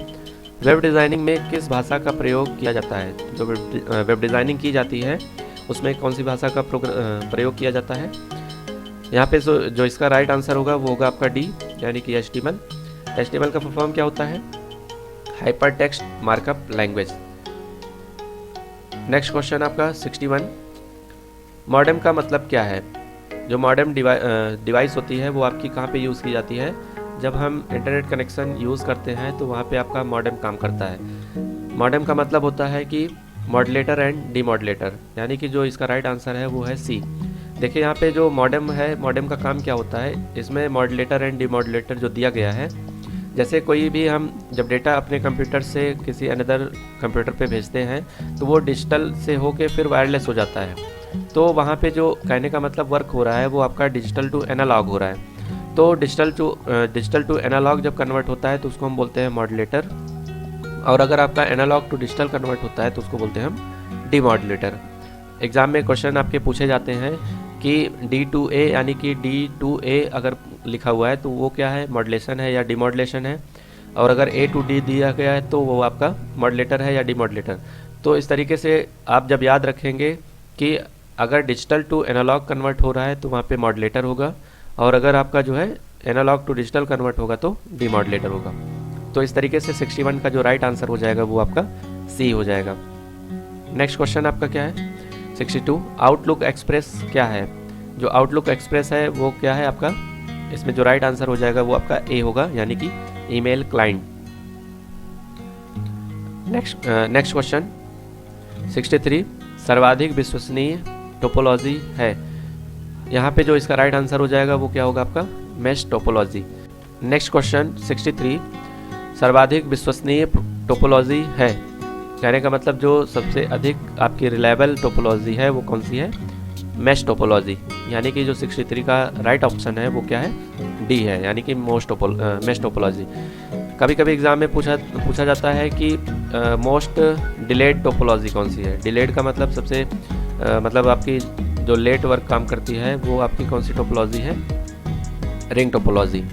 वेब डिज़ाइनिंग में किस भाषा का प्रयोग किया जाता है। जो वेब डिज़ाइनिंग की जाती है उसमें कौन सी भाषा का प्रयोग किया जाता है। यहाँ पे जो इसका राइट आंसर होगा वो होगा आपका डी, यानी कि HTML। HTML का फुल फॉर्म क्या होता है, hyper text markup language. Next question आपका 61, मॉडेम का मतलब क्या है। जो मॉडेम डिवाइस होती है वो आपकी कहाँ पे यूज़ की जाती है, जब हम इंटरनेट कनेक्शन यूज़ करते हैं तो वहाँ पे आपका मॉडेम काम करता है। मॉडेम का मतलब होता है कि मॉडलेटर एंड डीमॉडलेटर, यानी कि जो इसका राइट आंसर है वो है सी। देखिए यहाँ पे जो मॉडेम है, मॉडेम का काम क्या होता है, इसमें मॉडलेटर एंड डीमॉडलेटर जो दिया गया है, जैसे कोई भी हम जब डेटा अपने कंप्यूटर से किसी अनदर कंप्यूटर पे भेजते हैं तो वो डिजिटल से होके फिर वायरलेस हो जाता है। तो वहाँ पे जो कहने का मतलब वर्क हो रहा है वो आपका डिजिटल टू एनालॉग हो रहा है। तो डिजिटल टू एनालॉग जब कन्वर्ट होता है तो उसको हम बोलते हैं मॉडलेटर, और अगर आपका एनालॉग टू डिजिटल कन्वर्ट होता है तो उसको बोलते हैं हम डीमॉडलेटर। एग्ज़ाम में क्वेश्चन आपके पूछे जाते हैं कि D2A यानी कि D2A अगर लिखा हुआ है तो वो क्या है, मॉडलेशन है या डीमॉडलेशन है, और अगर A to D दिया गया है तो वो आपका मॉडलेटर है या डीमॉडलेटर। तो इस तरीके से आप जब याद रखेंगे कि अगर डिजिटल टू एनालॉग कन्वर्ट हो रहा है तो वहाँ पे मॉडलेटर होगा, और अगर आपका जो है एनालॉग टू डिजिटल कन्वर्ट होगा तो डीमॉडलेटर होगा। तो इस तरीके से 61 का जो राइट आंसर हो जाएगा वो आपका सी हो जाएगा। नेक्स्ट क्वेश्चन आपका क्या है 62, आउटलुक एक्सप्रेस क्या है। जो आउटलुक एक्सप्रेस है वो क्या है आपका, इसमें जो राइट आंसर हो जाएगा वो आपका ए होगा, यानी कि ईमेल क्लाइंट। नेक्स्ट क्वेश्चन 63, सर्वाधिक विश्वसनीय टोपोलॉजी है। यहाँ पे जो इसका राइट आंसर हो जाएगा वो क्या होगा आपका, मैश टोपोलॉजी। नेक्स्ट क्वेश्चन 63, सर्वाधिक विश्वसनीय टोपोलॉजी है, कहने का मतलब जो सबसे अधिक आपकी रिलायबल टोपोलॉजी है वो कौन सी है, मैश टोपोलॉजी। यानी कि जो 63 का राइट ऑप्शन है वो क्या है, डी है, यानी कि मैश टोपोलॉजी। कभी कभी एग्जाम में पूछा जाता है कि मोस्ट डिलेड टोपोलॉजी कौन सी है। डिलेड का मतलब सबसे मतलब आपकी जो लेट वर्क काम करती है वो आपकी कौन सी टोपोलॉजी है, रिंग टोपोलॉजी।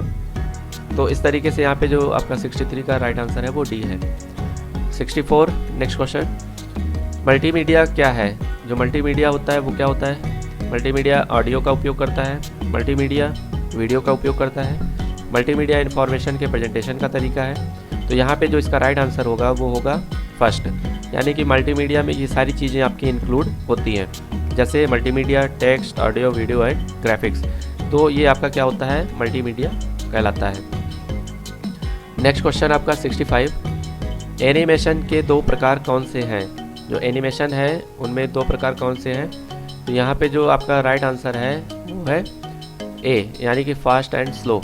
तो इस तरीके से यहाँ पे जो आपका 63 का राइट आंसर है वो डी है। 64 नेक्स्ट क्वेश्चन, मल्टीमीडिया क्या है? जो मल्टीमीडिया होता है वो क्या होता है? मल्टीमीडिया ऑडियो का उपयोग करता है, मल्टीमीडिया वीडियो का उपयोग करता है, मल्टीमीडिया इन्फॉर्मेशन के प्रेजेंटेशन का तरीका है। तो यहाँ पे जो इसका राइट आंसर होगा वो होगा फर्स्ट, यानी कि मल्टीमीडिया में ये सारी चीज़ें आपकी इंक्लूड होती हैं, जैसे multimedia, text, audio, video and graphics. तो ये आपका क्या होता है? मल्टीमीडिया कहलाता है। नेक्स्ट क्वेश्चन आपका 65, एनिमेशन के दो प्रकार कौन से हैं? जो एनिमेशन है उनमें दो प्रकार कौन से हैं? तो यहाँ पे जो आपका राइट आंसर है वो है ए, यानी कि फास्ट एंड स्लो।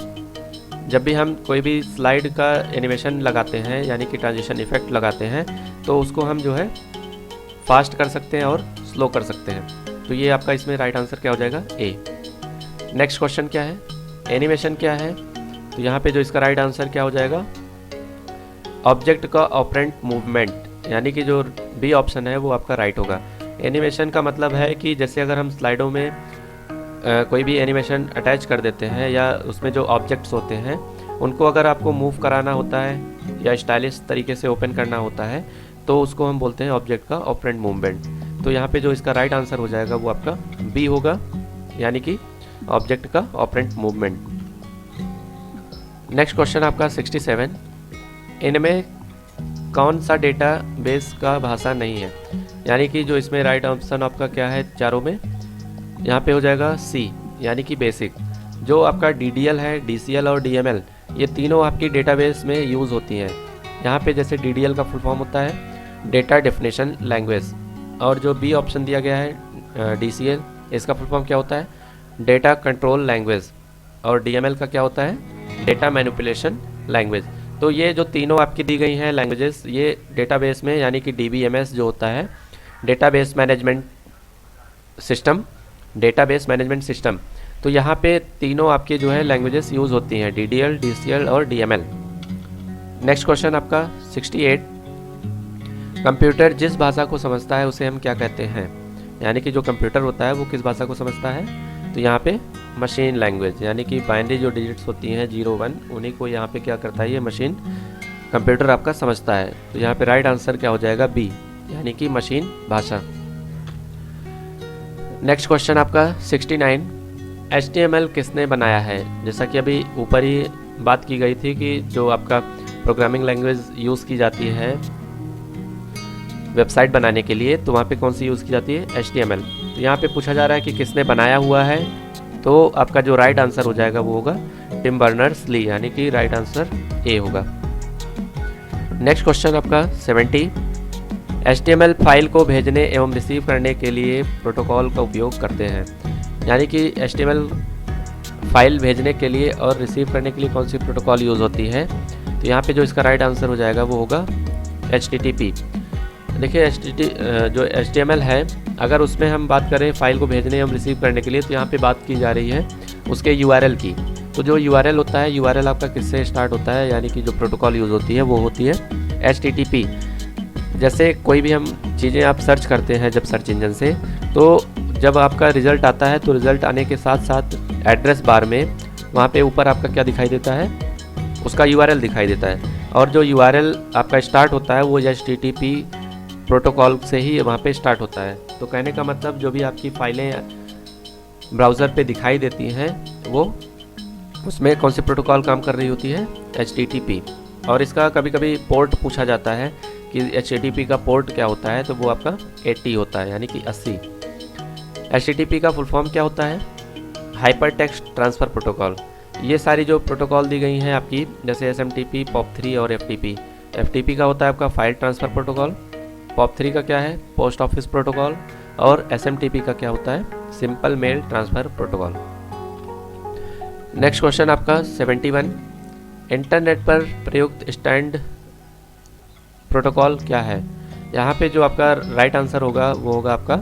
जब भी हम कोई भी स्लाइड का एनिमेशन लगाते हैं यानी कि ट्रांजिशन इफेक्ट लगाते हैं तो उसको हम जो है फास्ट कर सकते हैं और स्लो कर सकते हैं। तो ये आपका इसमें राइट आंसर क्या हो जाएगा? ए। नेक्स्ट क्वेश्चन क्या है? एनिमेशन क्या है? तो यहाँ पे जो इसका राइट आंसर क्या हो जाएगा? ऑब्जेक्ट का ऑपरेंट मूवमेंट, यानी कि जो बी ऑप्शन है वो आपका राइट होगा। एनिमेशन का मतलब है कि जैसे अगर हम स्लाइडों में कोई भी एनिमेशन अटैच कर देते हैं या उसमें जो ऑब्जेक्ट्स होते हैं उनको अगर आपको मूव कराना होता है या स्टाइलिश तरीके से ओपन करना होता है तो उसको हम बोलते हैं ऑब्जेक्ट का ऑपरेंट मूवमेंट। तो यहाँ पे जो इसका राइट आंसर हो जाएगा वो आपका बी होगा, यानी कि ऑब्जेक्ट का ऑपरेंट मूवमेंट। नेक्स्ट क्वेश्चन आपका 67, इनमें कौन सा डेटा बेस का भाषा नहीं है? यानी कि जो इसमें राइट ऑप्शन आपका क्या है चारों में? यहाँ पे हो जाएगा सी, यानी कि बेसिक। जो आपका DDL है, DCL और DML, ये तीनों आपकी डेटाबेस में यूज़ होती हैं। यहाँ पे जैसे DDL का फुल फॉर्म होता है डेटा डेफिनेशन लैंग्वेज, और जो बी ऑप्शन दिया गया है DCL, इसका फुल फॉर्म क्या होता है? डेटा कंट्रोल लैंग्वेज, और DML का क्या होता है? Data manipulation language. तो ये जो तीनों आपकी दी गई हैं लैंग्वेजेस, ये डेटाबेस में यानी कि DBMS जो होता है, database management system, database management system, तो यहाँ पे तीनों आपके जो है लैंग्वेजेस यूज़ होती हैं, DDL, DCL और DML। नेक्स्ट क्वेश्चन आपका 68, कंप्यूटर जिस भाषा को समझता है उसे हम क्या कहते हैं? यानी कि जो कंप्यूटर होता है वो किस भाषा को समझता है? तो यहाँ पे मशीन लैंग्वेज, यानी कि बाइनरी जो डिजिट्स होती हैं 0 1, उन्हीं को यहाँ पे क्या करता है? ये मशीन कंप्यूटर आपका समझता है। तो यहाँ पे राइट आंसर क्या हो जाएगा? बी, यानी कि मशीन भाषा। नेक्स्ट क्वेश्चन आपका 69, HTML किसने बनाया है? जैसा कि अभी ऊपर ही बात की गई थी कि जो आपका प्रोग्रामिंग लैंग्वेज यूज़ की जाती है वेबसाइट बनाने के लिए, तो वहाँ पे कौन सी यूज़ की जाती है? HTML। तो यहाँ पे पूछा जा रहा है कि किसने बनाया हुआ है, तो आपका जो राइट आंसर हो जाएगा वो होगा टिम बर्नर्स-ली, यानी कि राइट आंसर ए होगा। नेक्स्ट क्वेश्चन आपका 70, HTML फाइल को भेजने एवं रिसीव करने के लिए प्रोटोकॉल का उपयोग करते हैं। यानी कि HTML फाइल भेजने के लिए और रिसीव करने के लिए कौन सी प्रोटोकॉल यूज़ होती है? तो यहाँ पे जो इसका राइट आंसर हो जाएगा वो होगा HTTP। देखिए जो HTML है, अगर उसमें हम बात करें फाइल को भेजने एवं रिसीव करने के लिए, तो यहाँ पे बात की जा रही है उसके URL की। तो जो URL होता है, URL आपका किससे स्टार्ट होता है? यानी कि जो प्रोटोकॉल यूज़ होती है वो होती है HTTP। जैसे कोई भी हम चीज़ें आप सर्च करते हैं जब सर्च इंजन से, तो जब आपका रिज़ल्ट आता है तो रिज़ल्ट आने के साथ साथ एड्रेस बार में वहाँ पे ऊपर आपका क्या दिखाई देता है? उसका URL दिखाई देता है, और जो URL आपका स्टार्ट होता है वो HTTP प्रोटोकॉल से ही वहाँ पे स्टार्ट होता है। तो कहने का मतलब जो भी आपकी फाइलें ब्राउज़र पे दिखाई देती हैं वो उसमें कौन सी प्रोटोकॉल काम कर रही होती है? HTTP। और इसका कभी कभी पोर्ट पूछा जाता है कि HTTP का पोर्ट क्या होता है, तो वो आपका 80 होता है, यानी कि 80। HTTP का फुल फॉर्म क्या होता है? Hyper text transfer protocol. ये सारी जो प्रोटोकॉल दी गई हैं आपकी, जैसे SMTP, POP3 और FTP। FTP का होता है आपका फाइल ट्रांसफ़र प्रोटोकॉल, POP3 का क्या है? पोस्ट ऑफिस प्रोटोकॉल, और SMTP का क्या होता है? Simple mail transfer protocol. Next question आपका 71, इंटरनेट पर प्रयुक्त स्टैंड प्रोटोकॉल क्या है? यहाँ पे जो आपका राइट आंसर होगा वो होगा आपका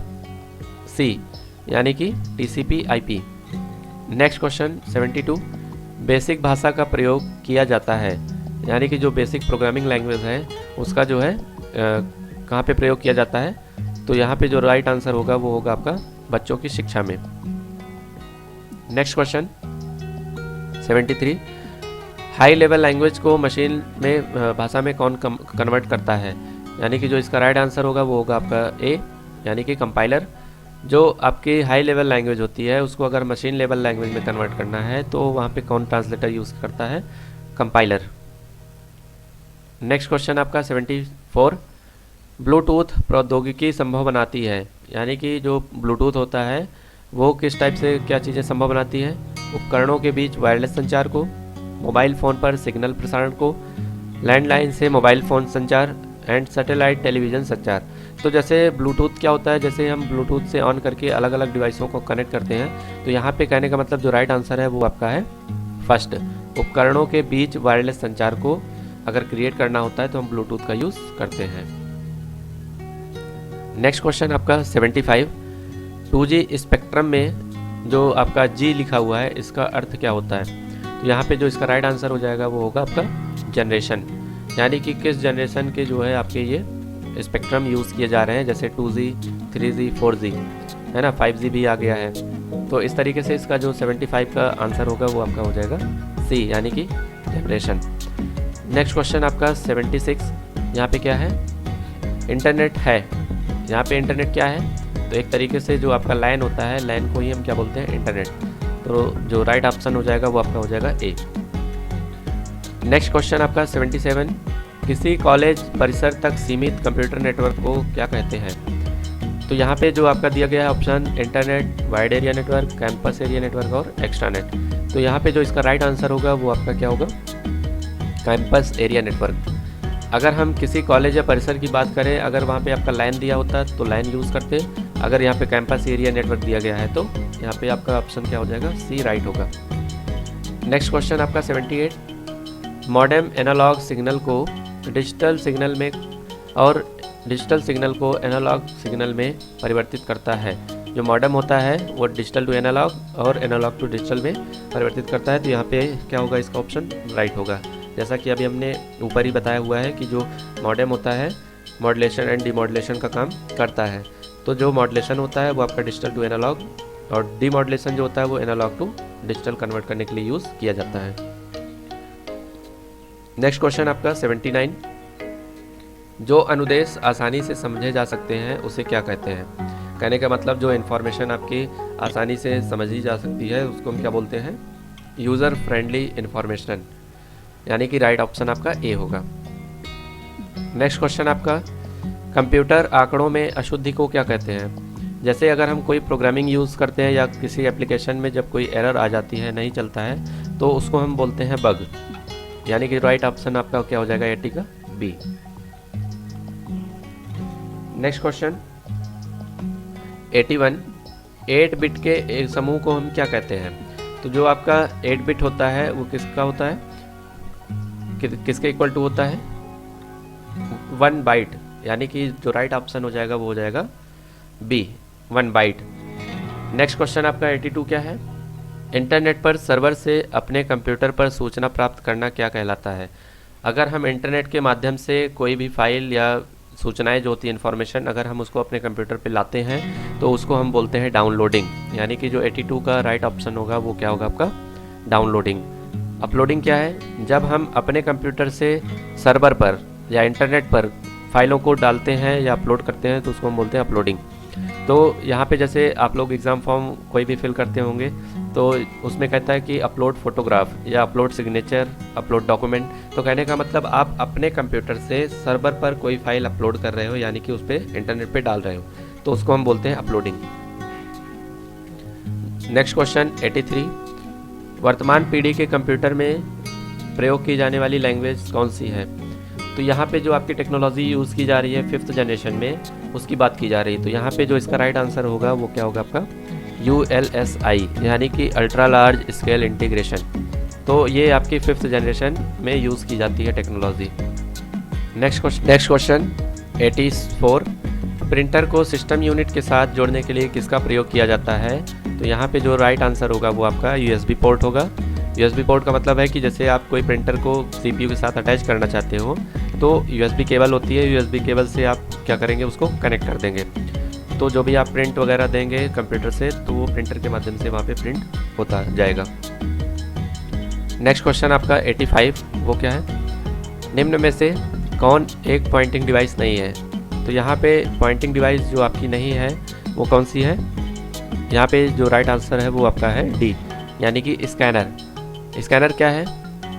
सी, यानी कि TCP/IP। नेक्स्ट क्वेश्चन 72, बेसिक भाषा का प्रयोग किया जाता है, यानी कि जो बेसिक प्रोग्रामिंग लैंग्वेज है उसका जो है कहाँ पे प्रयोग किया जाता है? तो यहाँ पे जो राइट आंसर होगा वो होगा आपका बच्चों की शिक्षा में। Next question 73 high level language को मशीन में भाषा में कौन कन्वर्ट करता है, यानी कि जो इसका राइट आंसर होगा वो होगा आपका ए, यानी कि कंपाइलर। जो आपकी हाई लेवल लैंग्वेज होती है उसको अगर मशीन लेवल लैंग्वेज में कन्वर्ट करना है तो वहाँ पे कौन ट्रांसलेटर यूज़ करता है, कंपाइलर। नेक्स्ट क्वेश्चन आपका 74 ब्लूटूथ प्रौद्योगिकी संभव बनाती है, यानी कि जो ब्लूटूथ होता है वो किस टाइप से क्या चीज़ें संभव बनाती है, उपकरणों के बीच वायरलेस संचार को, मोबाइल फ़ोन पर सिग्नल प्रसारण को, लैंडलाइन से मोबाइल फ़ोन संचार एंड सैटेलाइट टेलीविज़न संचार। तो जैसे ब्लूटूथ क्या होता है, जैसे हम ब्लूटूथ से ऑन करके अलग अलग डिवाइसों को कनेक्ट करते हैं, तो यहाँ पे कहने का मतलब जो राइट आंसर है वो आपका है फर्स्ट, उपकरणों के बीच वायरलेस संचार को अगर क्रिएट करना होता है तो हम ब्लूटूथ का यूज़ करते हैं। नेक्स्ट क्वेश्चन आपका 75 2G स्पेक्ट्रम में जो आपका G लिखा हुआ है इसका अर्थ क्या होता है, तो यहाँ पे जो इसका राइट आंसर हो जाएगा वो होगा आपका जनरेशन, यानी कि किस जनरेशन के जो है आपके ये स्पेक्ट्रम यूज़ किए जा रहे हैं, जैसे 2G 3G 4G है ना, 5G भी आ गया है। तो इस तरीके से इसका जो 75 का आंसर होगा वो आपका हो जाएगा सी, यानी कि जनरेशन। नेक्स्ट क्वेश्चन आपका 76 यहाँ पे क्या है, इंटरनेट है, यहाँ पे इंटरनेट क्या है, तो एक तरीके से जो आपका लाइन होता है, लाइन को ही हम क्या बोलते हैं, इंटरनेट। तो जो राइट ऑप्शन हो जाएगा वो आपका हो जाएगा ए। नेक्स्ट क्वेश्चन आपका 77 किसी कॉलेज परिसर तक सीमित कंप्यूटर नेटवर्क को क्या कहते हैं, तो यहाँ पे जो आपका दिया गया है option internet, wide area network, campus area network और एक्स्ट्रानेट। तो यहाँ पे जो इसका राइट आंसर होगा वो आपका क्या होगा, कैंपस एरिया नेटवर्क। अगर हम किसी कॉलेज या परिसर की बात करें, अगर वहाँ पे आपका लाइन दिया होता तो लाइन यूज़ करते, अगर यहाँ पे कैंपस एरिया नेटवर्क दिया गया है तो यहाँ पे आपका ऑप्शन क्या हो जाएगा, सी राइट होगा। नेक्स्ट क्वेश्चन आपका 78 मॉडेम एनालॉग सिग्नल को डिजिटल सिग्नल में और डिजिटल सिग्नल को एनालॉग सिग्नल में परिवर्तित करता है। जो मॉडेम होता है वो डिजिटल टू एनालॉग और एनालॉग टू डिजिटल में परिवर्तित करता है, तो यहाँ पे क्या होगा, इसका ऑप्शन राइट होगा। जैसा कि अभी हमने ऊपर ही बताया हुआ है कि जो मॉडेम होता है मॉड्यूलेशन एंड डीमॉड्यूलेशन का काम करता है। तो जो मॉड्यूलेशन होता है वो आपका डिजिटल टू एनालॉग और डीमॉड्यूलेशन जो होता है वो एनालॉग टू डिजिटल कन्वर्ट करने के लिए यूज़ किया जाता है। नेक्स्ट क्वेश्चन आपका 79 जो अनुदेश आसानी से समझे जा सकते हैं उसे क्या कहते हैं, कहने का मतलब जो इन्फॉर्मेशन आपकी आसानी से समझी जा सकती है उसको हम क्या बोलते हैं, यूज़र फ्रेंडली इन्फॉर्मेशन, यानी कि राइट ऑप्शन आपका ए होगा। नेक्स्ट क्वेश्चन आपका कंप्यूटर आंकड़ों में अशुद्धि को क्या कहते हैं, जैसे अगर हम कोई प्रोग्रामिंग यूज़ करते हैं या किसी एप्लीकेशन में जब कोई एरर आ जाती है, नहीं चलता है, तो उसको हम बोलते हैं बग, यानी कि राइट ऑप्शन आपका क्या हो जाएगा 80 का बी। नेक्स्ट क्वेश्चन 81 8 बिट के एक समूह को हम क्या कहते हैं, तो जो आपका 8 बिट होता है वो किसका होता है, किसके इक्वल टू होता है, 1 बाइट, यानी कि जो राइट ऑप्शन हो जाएगा वो हो जाएगा बी 1 बाइट। नेक्स्ट क्वेश्चन आपका 82 क्या है, इंटरनेट पर सर्वर से अपने कंप्यूटर पर सूचना प्राप्त करना क्या कहलाता है। अगर हम इंटरनेट के माध्यम से कोई भी फाइल या सूचनाएं जो होती है इन्फॉर्मेशन, अगर हम उसको अपने कंप्यूटर पे लाते हैं तो उसको हम बोलते हैं डाउनलोडिंग, यानी कि जो 82 का राइट ऑप्शन होगा वो क्या होगा आपका डाउनलोडिंग। अपलोडिंग क्या है, जब हम अपने कंप्यूटर से सर्वर पर या इंटरनेट पर फाइलों को डालते हैं या अपलोड करते हैं तो उसको हम बोलते हैं अपलोडिंग। तो यहाँ पे जैसे आप लोग एग्ज़ाम फॉर्म कोई भी फिल करते होंगे तो उसमें कहता है कि अपलोड फोटोग्राफ या अपलोड सिग्नेचर, अपलोड डॉक्यूमेंट, तो कहने का मतलब आप अपने कंप्यूटर से सर्वर पर कोई फाइल अपलोड कर रहे हो, यानी कि उस पर इंटरनेट पे डाल रहे हो, तो उसको हम बोलते हैं अपलोडिंग। नेक्स्ट क्वेश्चन 83 वर्तमान पीढ़ी के कंप्यूटर में प्रयोग की जाने वाली लैंग्वेज कौन सी है, तो यहाँ पे जो आपकी टेक्नोलॉजी यूज़ की जा रही है 5th जनरेशन में उसकी बात की जा रही है, तो यहाँ पे जो इसका राइट आंसर होगा वो क्या होगा आपका ULSI, यानी कि अल्ट्रा लार्ज स्केल इंटीग्रेशन। तो ये आपकी 5th जनरेशन में यूज़ की जाती है टेक्नोलॉजी। नेक्स्ट क्वेश्चन 84 प्रिंटर को सिस्टम यूनिट के साथ जोड़ने के लिए किसका प्रयोग किया जाता है, तो यहाँ पे जो राइट आंसर होगा वो आपका USB पोर्ट होगा। USB पोर्ट का मतलब है कि जैसे आप कोई प्रिंटर को CPU के साथ अटैच करना चाहते हो तो USB केबल होती है, USB केबल से आप क्या करेंगे उसको कनेक्ट कर देंगे, तो जो भी आप प्रिंट वगैरह देंगे कंप्यूटर से तो वो प्रिंटर के माध्यम से वहाँ पे प्रिंट होता जाएगा। नेक्स्ट क्वेश्चन आपका 85, वो क्या है, निम्न में से कौन एक पॉइंटिंग डिवाइस नहीं है। तो यहाँ पे पॉइंटिंग डिवाइस जो आपकी नहीं है वो कौन सी है, यहाँ पे जो राइट आंसर है वो आपका है डी, यानी कि स्कैनर। स्कैनर क्या है,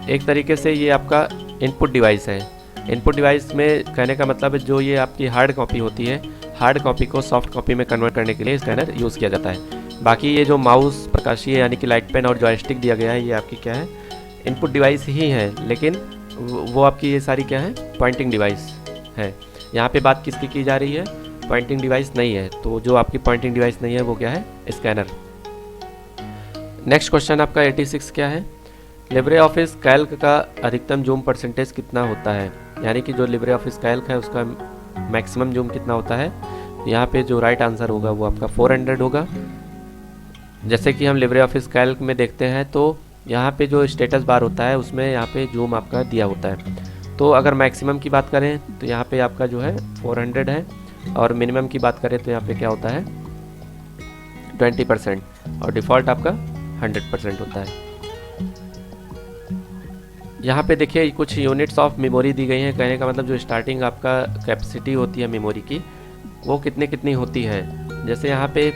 एक तरीके से ये आपका इनपुट डिवाइस है। इनपुट डिवाइस में कहने का मतलब है जो ये आपकी हार्ड कॉपी होती है, हार्ड कॉपी को सॉफ्ट कॉपी में कन्वर्ट करने के लिए स्कैनर यूज़ किया जाता है। बाकी ये जो माउस प्रकाशीय यानी कि लाइट पेन और जॉयस्टिक दिया गया है, ये आपकी क्या है, इनपुट डिवाइस ही है, लेकिन वो आपकी ये सारी क्या है, पॉइंटिंग डिवाइस है। यहाँ पे बात किसकी की जा रही है, पॉइंटिंग डिवाइस नहीं है, तो जो आपकी पॉइंटिंग डिवाइस नहीं है वो क्या है, स्कैनर। नेक्स्ट क्वेश्चन आपका 86 क्या है, लिब्रे ऑफिस कैल्क का अधिकतम जूम परसेंटेज कितना होता है, यानी कि जो लिब्रे ऑफिस कैल्क है उसका मैक्सिमम जूम कितना होता है। यहाँ पे जो राइट आंसर होगा वो आपका 400 होगा। जैसे कि हम लिब्रे ऑफिस कैल्क में देखते हैं तो यहाँ पे जो स्टेटस बार होता है उसमें यहाँ पे जूम आपका दिया होता है। तो अगर मैक्सिमम की बात करें तो यहाँ पे आपका जो है 400 है, और मिनिमम की बात करें तो यहाँ पे क्या होता है 20%, और डिफ़ॉल्ट आपका 100% होता है। यहाँ पे देखिए कुछ यूनिट्स ऑफ मेमोरी दी गई हैं, कहने का मतलब जो स्टार्टिंग आपका कैपेसिटी होती है मेमोरी की वो कितनी होती है। जैसे यहाँ पे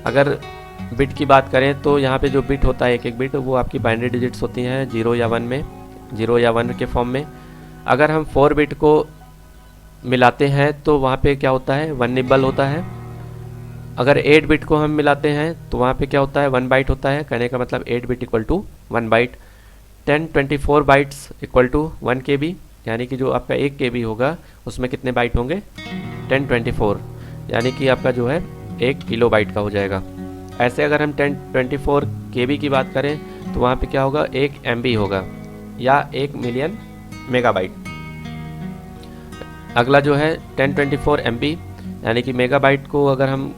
अगर बिट की बात करें तो यहाँ पे जो बिट होता है एक बिट, वो आपकी बाइनरी डिजिट्स होती हैं 0 या 1 में, 0 या 1 के फॉर्म में। अगर हम 4 बिट को मिलाते हैं तो वहाँ पे क्या होता है 1 निबल होता है। अगर 8 बिट को हम मिलाते हैं तो वहाँ पे क्या होता है 1 बाइट होता है, कहने का मतलब 8 bit equal to 1 byte. 1024 bytes equal to 1 KB, यानी कि जो आपका 1 KB होगा उसमें कितने बाइट होंगे 1024, यानी कि आपका जो है 1 किलोबाइट का हो जाएगा। ऐसे अगर हम 1024 KB की बात करें तो वहाँ पे क्या होगा 1 MB होगा, या 1 मिलियन मेगाबाइट। अगला जो है 1024 MB, यानी कि मेगाबाइट को अगर हम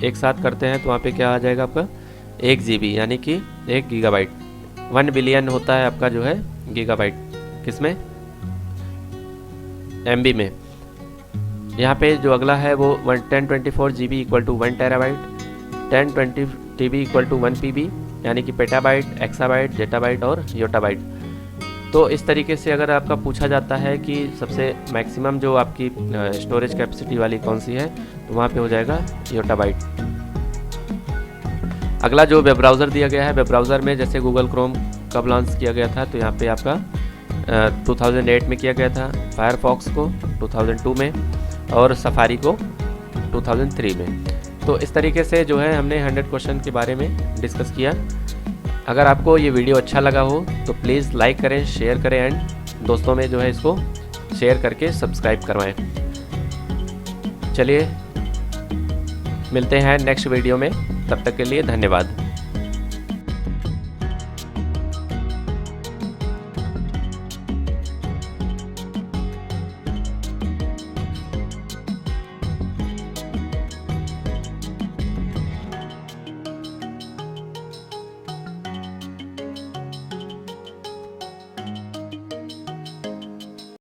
एक साथ करते हैं तो वहाँ पे क्या आ जाएगा आपका 1 GB, यानी कि 1 गीगाबाइट। 1 बिलियन होता है आपका जो है गीगाबाइट, किसमें MB में। यहाँ पे जो अगला है वो 1024 GB equal to 1 terabyte, 1020 TB equal to 1 PB, यानी कि पेटाबाइट, एक्साबाइट, जेटाबाइट और योटाबाइट। तो इस तरीके से अगर आपका पूछा जाता है कि सबसे मैक्सिमम जो आपकी स्टोरेज कैपेसिटी वाली कौन सी है, तो वहाँ पे हो जाएगा योटाबाइट। अगला जो वेब ब्राउज़र दिया गया है, वेब ब्राउज़र में जैसे गूगल क्रोम कब लॉन्च किया गया था, तो यहाँ पे आपका 2008 में किया गया था, फायरफॉक्स को 2002 में और सफारी को 2003 में। तो इस तरीके से जो है हमने 100 क्वेश्चन के बारे में डिस्कस किया। अगर आपको ये वीडियो अच्छा लगा हो तो प्लीज़ लाइक करें, शेयर करें एंड दोस्तों में जो है इसको शेयर करके सब्सक्राइब करवाएं। चलिए मिलते हैं नेक्स्ट वीडियो में, तब तक के लिए धन्यवाद।